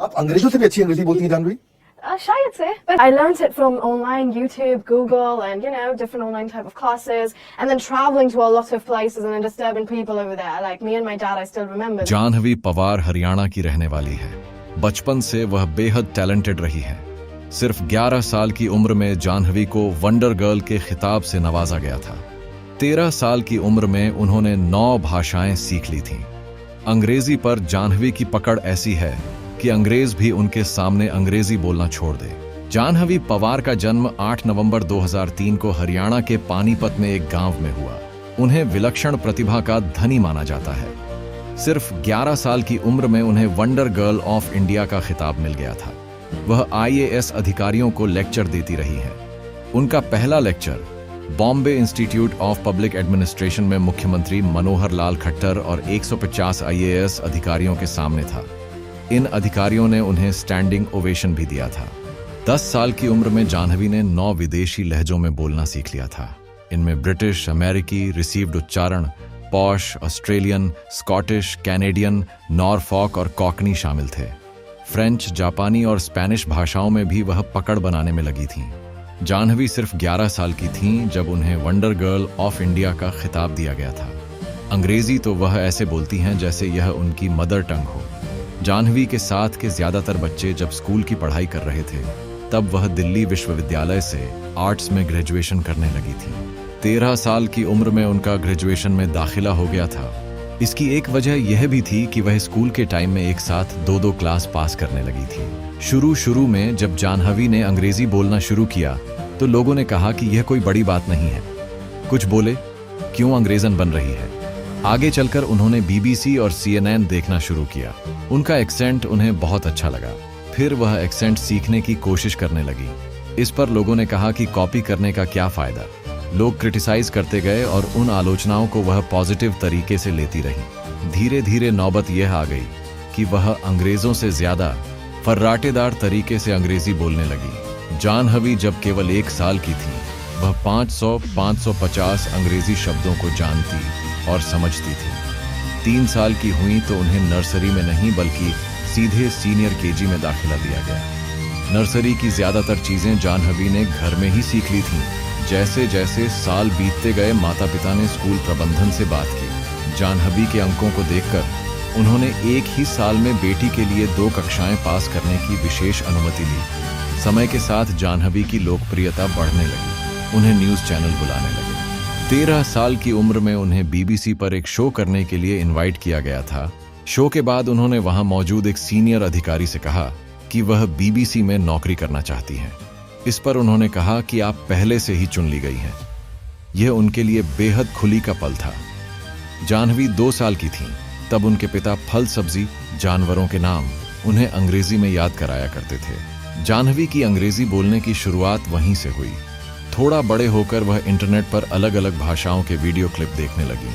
आप अंग्रेजों से भी अच्छी अंग्रेजी बोलती हैं जानवी? शायद से, but I learned it from online, YouTube, Google, and different online type of classes, and then traveling to a lot of places and then disturbing people over there. Like me and my dad, I still remember. Jahnavi Pawar Haryana की रहने वाली है। बचपन से वह बेहद talented रही है। सिर्फ 11 साल की उम्र में जाह्नवी को वंडर गर्ल के खिताब से नवाजा गया था। 13 साल की उम्र में उन्होंने 9 भाषाएं सीख ली थीं। अंग्रेजी पर जाह्नवी की पकड़ ऐसी है कि अंग्रेज भी उनके सामने अंग्रेजी बोलना छोड़ दे। जाह्नवी पवार का जन्म 8 नवंबर 2003 को हरियाणा के पानीपत में एक गांव में हुआ। उन्हें विलक्षण प्रतिभा का धनी माना जाता है। सिर्फ 11 साल की उम्र में उन्हें वंडर गर्ल ऑफ इंडिया का खिताब मिल गया था। वह IAS अधिकारियों को लेक्चर देती रही है। उनका पहला lecture Bombay institute of public administration में मुख्यमंत्री मनोहर लाल खट्टर और 150 IAS अधिकारियों के सामने था। इन अधिकारियों ने उन्हें स्टैंडिंग ओवेशन भी दिया था। 10 साल की उम्र में जाह्नवी ने 9 विदेशी लहजों में बोलना सीख लिया था। इनमें ब्रिटिश, अमेरिकी, रिसीव्ड उच्चारण, posh, Australian, Scottish, Canadian, Norfolk और कॉकनी शामिल थे। फ्रेंच, जापानी और स्पेनिश भाषाओं में भी वह पकड़ बनाने में लगी थीं। जाह्नवी सिर्फ 11 साल की थीं जब उन्हें वंडर गर्ल ऑफ इंडिया का खिताब दिया गया था। अंग्रेजी तो वह ऐसे बोलती हैं जैसे यह उनकी मदर टंग हो। जाह्नवी के साथ के ज्यादातर बच्चे जब स्कूल की पढ़ाई कर रहे थे तब वह दिल्ली विश्वविद्यालय से आर्ट्स में ग्रेजुएशन करने लगी थी। 13 साल की उम्र में उनका ग्रेजुएशन में दाखिला हो गया था। इसकी एक वजह यह भी थी कि वह स्कूल के टाइम में एक साथ 2-2 क्लास पास करने लगी थी। शुरू में जब जाह्नवी ने अंग्रेजी बोलना शुरू किया तो लोगों ने कहा कि यह कोई बड़ी बात नहीं है, कुछ बोले, क्यों अंग्रेजन बन रही है। आगे चलकर उन्होंने BBC और CNN देखना शुरू किया। उनका एक्सेंट उन्हें बहुत अच्छा लगा। फिर वह एक्सेंट सीखने की कोशिश करने लगी। इस पर लोगों ने कहा कि कॉपी करने का क्या फायदा। लोग क्रिटिसाइज करते गए और उन आलोचनाओं को वह पॉजिटिव तरीके से लेती रही। धीरे धीरे नौबत यह आ गई कि वह अंग्रेजों से ज्यादा फर्राटेदार तरीके से अंग्रेजी बोलने लगी। जाह्नवी जब केवल 1 साल की थी वह 500-550 अंग्रेजी शब्दों को जानती और समझती थी। 3 साल की हुई तो उन्हें नर्सरी में नहीं बल्कि सीधे सीनियर KG में दाखिला दिया गया। नर्सरी की ज्यादातर चीजें जाह्नवी ने घर में ही सीख ली थीं। जैसे जैसे साल बीतते गए माता पिता ने स्कूल प्रबंधन से बात की। जाह्नवी के अंकों को देखकर उन्होंने एक ही साल में बेटी के लिए 2 कक्षाएं पास करने की विशेष अनुमति ली। समय के साथ जाह्नवी की लोकप्रियता बढ़ने लगी। उन्हें न्यूज चैनल बुलाने लगे। 13 साल की उम्र में उन्हें BBC पर एक शो करने के लिए इनवाइट किया गया था। शो के बाद उन्होंने वहां मौजूद एक सीनियर अधिकारी से कहा कि वह BBC में नौकरी करना चाहती हैं। इस पर उन्होंने कहा कि आप पहले से ही चुन ली गई हैं। यह उनके लिए बेहद खुशी का पल था। जाह्नवी 2 साल की थीं, तब उनके पिता फल सब्जी जानवरों के नाम उन्हें अंग्रेजी में याद कराया करते थे। जाह्नवी की अंग्रेजी बोलने की शुरुआत वहीं से हुई। थोड़ा बड़े होकर वह इंटरनेट पर अलग अलग भाषाओं के वीडियो क्लिप देखने लगी।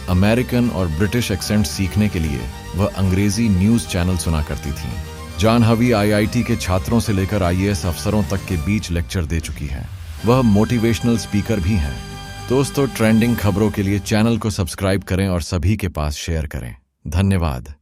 अमेरिकन और ब्रिटिश एक्सेंट सीखने के लिए वह अंग्रेजी न्यूज चैनल सुना करती थीं। जाह्नवी IIT के छात्रों से लेकर IAS अफसरों तक के बीच लेक्चर दे चुकी हैं। वह मोटिवेशनल स्पीकर भी हैं। दोस्तों, ट्रेंडिंग खबरों के लिए चैनल को सब्सक्राइब करें और सभी के पास शेयर करें। धन्यवाद।